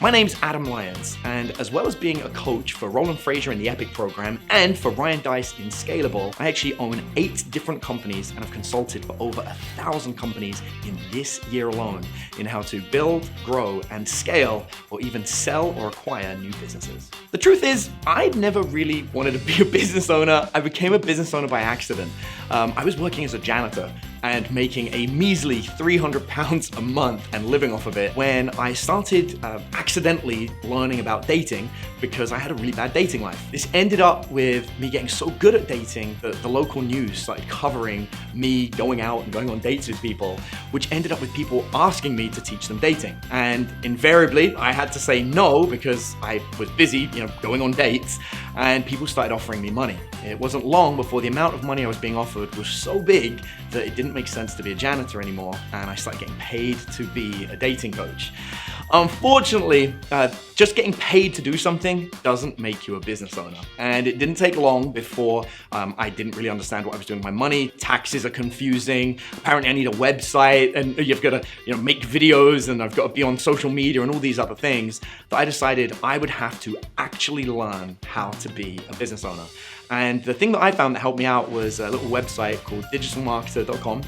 My name's Adam Lyons, and as well as being a coach for Roland Frazier in the Epic program and for Ryan Deiss in Scalable, I actually own 8 different companies and have consulted for over 1,000 companies in this year alone in how to build, grow, and scale, or even sell or acquire new businesses. The truth is, I never really wanted to be a business owner. I became a business owner by accident. I was working as a janitor and making a measly £300 a month and living off of it when I started accidentally learning about dating because I had a really bad dating life. This ended up with me getting so good at dating that the local news started covering me going out and going on dates with people, which ended up with people asking me to teach them dating. And invariably, I had to say no because I was busy, going on dates, and people started offering me money. It wasn't long before the amount of money I was being offered was so big that it didn't make sense to be a janitor anymore, and I started getting paid to be a dating coach. Unfortunately, just getting paid to do something doesn't make you a business owner. And it didn't take long before I didn't really understand what I was doing with my money. Taxes are confusing. Apparently I need a website, and you've got to make videos, and I've got to be on social media and all these other things, that I decided I would have to actually learn how to be a business owner. And the thing that I found that helped me out was a little website called DigitalMarketer.com.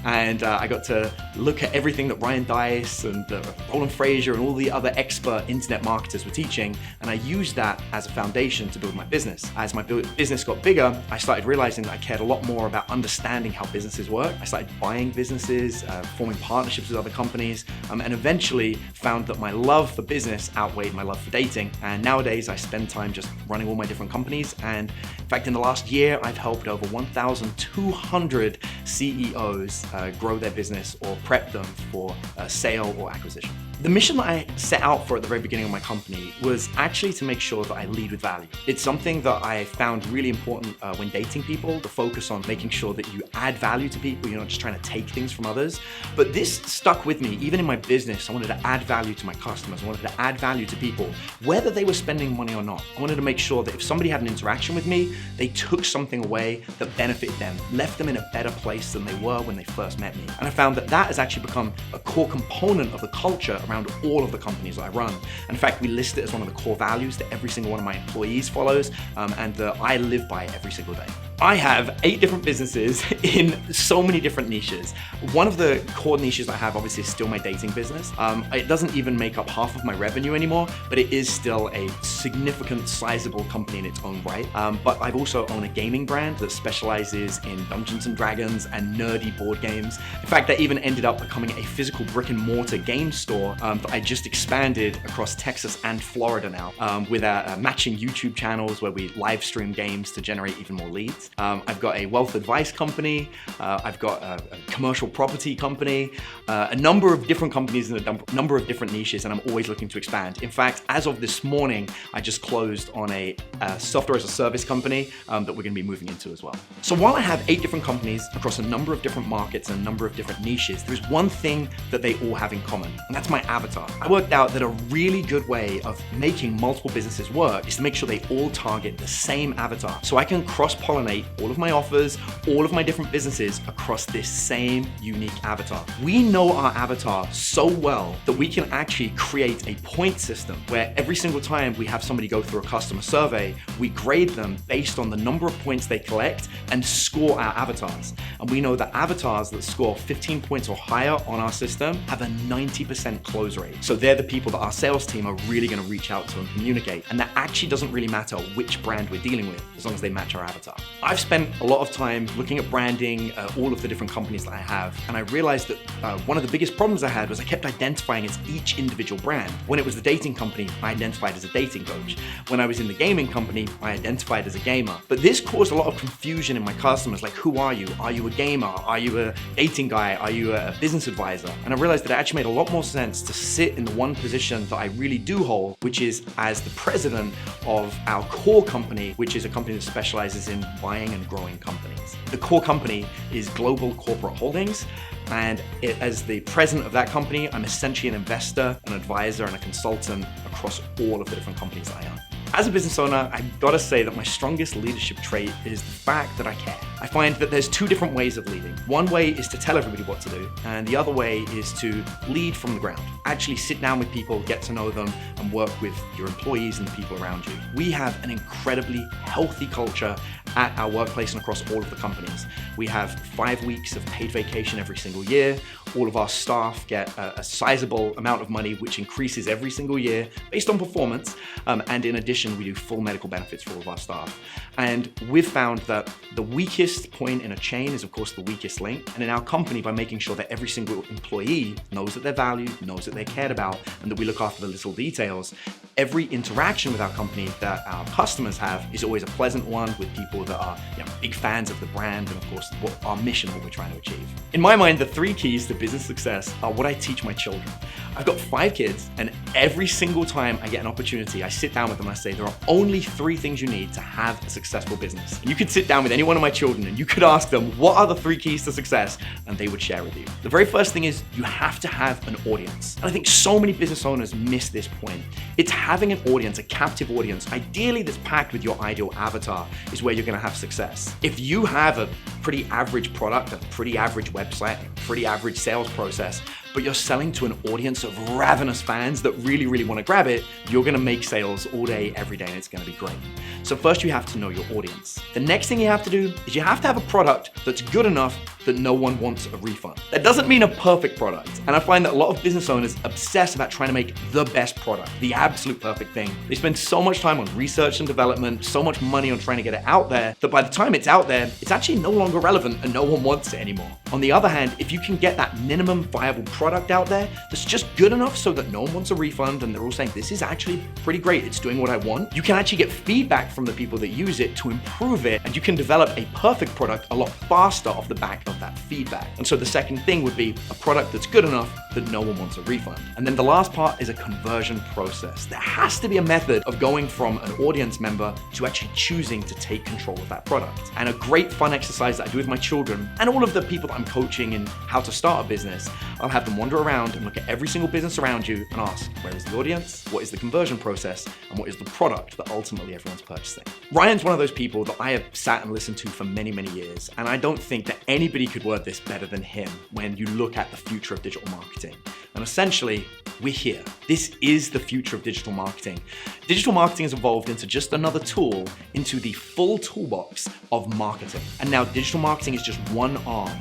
And I got to look at everything that Ryan Deiss and Roland Frazier and all the other expert internet marketers were teaching. And I used that as a foundation to build my business. As my business got bigger, I started realizing that I cared a lot more about understanding how businesses work. I started buying businesses, forming partnerships with other companies, and eventually found that my love for business outweighed my love for dating. And nowadays I spend time just running all my different companies. And in fact, in the last year, I've helped over 1,200 CEOs grow their business or prep them for sale or acquisition. The mission that I set out for at the very beginning of my company was actually to make sure that I lead with value. It's something that I found really important when dating people, the focus on making sure that you add value to people. You're not just trying to take things from others. But this stuck with me. Even in my business, I wanted to add value to my customers. I wanted to add value to people, whether they were spending money or not. I wanted to make sure that if somebody had an interaction with me, they took something away that benefited them, left them in a better place than they were when they first met me. And I found that that has actually become a core component of the culture around all of the companies that I run. In fact, we list it as one of the core values that every single one of my employees follows, and that I live by every single day. I have 8 different businesses in so many different niches. One of the core niches I have obviously is still my dating business. It doesn't even make up half of my revenue anymore, but it is still a significant, sizable company in its own right. But I've also owned a gaming brand that specializes in Dungeons and Dragons and nerdy board games. In fact, that even ended up becoming a physical brick and mortar game store that I just expanded across Texas and Florida now, with matching YouTube channels where we live stream games to generate even more leads. I've got a wealth advice company. I've got a commercial property company, a number of different companies in a number of different niches, and I'm always looking to expand. In fact, as of this morning, I just closed on a software as a service company that we're going to be moving into as well. So while I have 8 different companies across a number of different markets and a number of different niches, there's one thing that they all have in common, and that's my avatar. I worked out that a really good way of making multiple businesses work is to make sure they all target the same avatar. So I can cross-pollinate all of my offers, all of my different businesses across this same unique avatar. We know our avatar so well that we can actually create a point system where every single time we have somebody go through a customer survey, we grade them based on the number of points they collect and score our avatars. And we know that avatars that score 15 points or higher on our system have a 90% close rate. So they're the people that our sales team are really going to reach out to and communicate. And that actually doesn't really matter which brand we're dealing with, as long as they match our avatar. I've spent a lot of time looking at branding, all of the different companies that I have, and I realized that one of the biggest problems I had was I kept identifying as each individual brand. When it was the dating company, I identified as a dating coach. When I was in the gaming company, I identified as a gamer. But this caused a lot of confusion in my customers, like, who are you? Are you a gamer? Are you a dating guy? Are you a business advisor? And I realized that it actually made a lot more sense to sit in the one position that I really do hold, which is as the president of our core company, which is a company that specializes in buying and growing companies. The core company is Global Corporate Holdings, and as the president of that company, I'm essentially an investor, an advisor, and a consultant across all of the different companies that I own. As a business owner, I've got to say that my strongest leadership trait is the fact that I care. I find that there's two different ways of leading. One way is to tell everybody what to do, and the other way is to lead from the ground. Actually sit down with people, get to know them, and work with your employees and the people around you. We have an incredibly healthy culture at our workplace and across all of the companies. We have 5 weeks of paid vacation every single year. All of our staff get a sizable amount of money, which increases every single year based on performance. And in addition, we do full medical benefits for all of our staff. And we've found that the weakest point in a chain is, of course, the weakest link. And in our company, by making sure that every single employee knows that they're valued, knows that they're cared about, and that we look after the little details, every interaction with our company that our customers have is always a pleasant one with people that are big fans of the brand and, of course, what our mission, what we're trying to achieve. In my mind, the 3 keys to business success are what I teach my children. I've got 5 kids, and every single time I get an opportunity, I sit down with them and I say, there are only 3 things you need to have a successful business. And you could sit down with any one of my children and you could ask them, what are the 3 keys to success? And they would share with you. The very first thing is you have to have an audience. And I think so many business owners miss this point. It's having an audience, a captive audience, ideally that's packed with your ideal avatar, is where you're gonna have success. If you have a pretty average product, a pretty average website, a pretty average sales process, but you're selling to an audience of ravenous fans that really, really want to grab it, you're going to make sales all day, every day, and it's going to be great. So first you have to know your audience. The next thing you have to do is you have to have a product that's good enough that no one wants a refund. That doesn't mean a perfect product. And I find that a lot of business owners obsess about trying to make the best product, the absolute perfect thing. They spend so much time on research and development, so much money on trying to get it out there, that by the time it's out there, it's actually no longer relevant and no one wants it anymore. On the other hand, if you can get that minimum viable product out there that's just good enough so that no one wants a refund and they're all saying, this is actually pretty great, it's doing what I want, you can actually get feedback from the people that use it to improve it, and you can develop a perfect product a lot faster off the back of that feedback. And so the second thing would be a product that's good enough that no one wants a refund. And then the last part is a conversion process. There has to be a method of going from an audience member to actually choosing to take control of that product. And a great fun exercise that I do with my children and all of the people that I'm coaching in how to start a business, I'll have them wander around and look at every single business around you and ask, where is the audience? What is the conversion process? And what is the product that ultimately everyone's purchasing? Ryan's one of those people that I have sat and listened to for many, many years. And I don't think that anybody could word this better than him when you look at the future of digital marketing. And essentially, we're here. This is the future of digital marketing. Digital marketing has evolved into just another tool into the full toolbox of marketing. And now digital marketing is just one arm.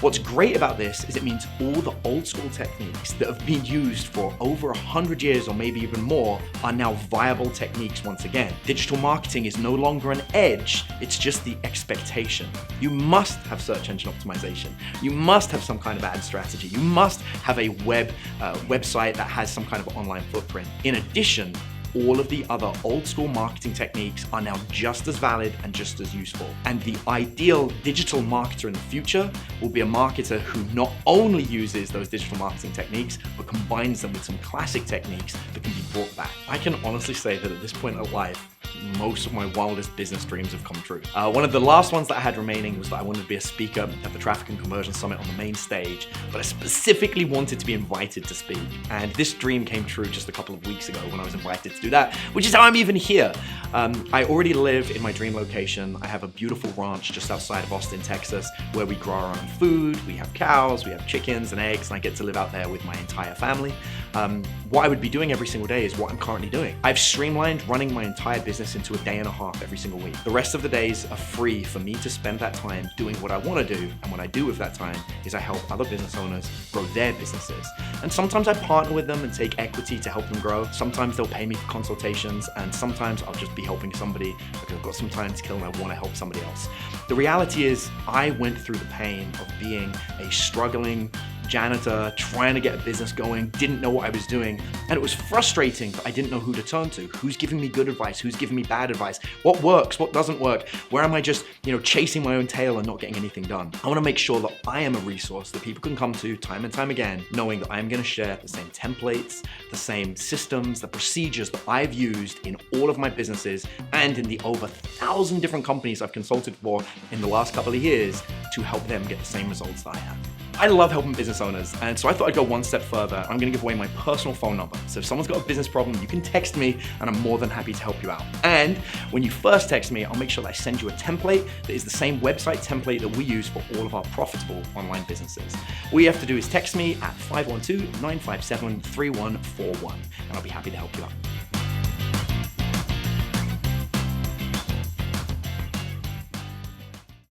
What's great about this is it means all the old school techniques that have been used for over 100 years or maybe even more are now viable techniques once again. Digital marketing is no longer an edge, it's just the expectation. You must have search engine optimization. You must have some kind of ad strategy. You must have a website that has some kind of online footprint. In addition, all of the other old school marketing techniques are now just as valid and just as useful. And the ideal digital marketer in the future will be a marketer who not only uses those digital marketing techniques, but combines them with some classic techniques that can be brought back. I can honestly say that at this point in life, most of my wildest business dreams have come true. One of the last ones that I had remaining was that I wanted to be a speaker at the Traffic and Conversion Summit on the main stage, but I specifically wanted to be invited to speak. And this dream came true just a couple of weeks ago when I was invited to do that, which is how I'm even here. I already live in my dream location. I have a beautiful ranch just outside of Austin, Texas, where we grow our own food. We have cows, we have chickens and eggs, and I get to live out there with my entire family. What I would be doing every single day is what I'm currently doing. I've streamlined running my entire business into a day and a half every single week. The rest of the days are free for me to spend that time doing what I want to do, and what I do with that time is I help other business owners grow their businesses. And sometimes I partner with them and take equity to help them grow. Sometimes they'll pay me for consultations, and sometimes I'll just be helping somebody because I've got some time to kill and I want to help somebody else. The reality is I went through the pain of being a struggling janitor, trying to get a business going, didn't know what I was doing. And it was frustrating that I didn't know who to turn to. Who's giving me good advice? Who's giving me bad advice? What works? What doesn't work? Where am I just, chasing my own tail and not getting anything done? I want to make sure that I am a resource that people can come to time and time again, knowing that I'm going to share the same templates, the same systems, the procedures that I've used in all of my businesses and in the over 1,000 different companies I've consulted for in the last couple of years to help them get the same results that I have. I love helping business owners, and so I thought I'd go one step further. I'm gonna give away my personal phone number. So if someone's got a business problem, you can text me, and I'm more than happy to help you out. And when you first text me, I'll make sure that I send you a template that is the same website template that we use for all of our profitable online businesses. All you have to do is text me at 512-957-3141, and I'll be happy to help you out.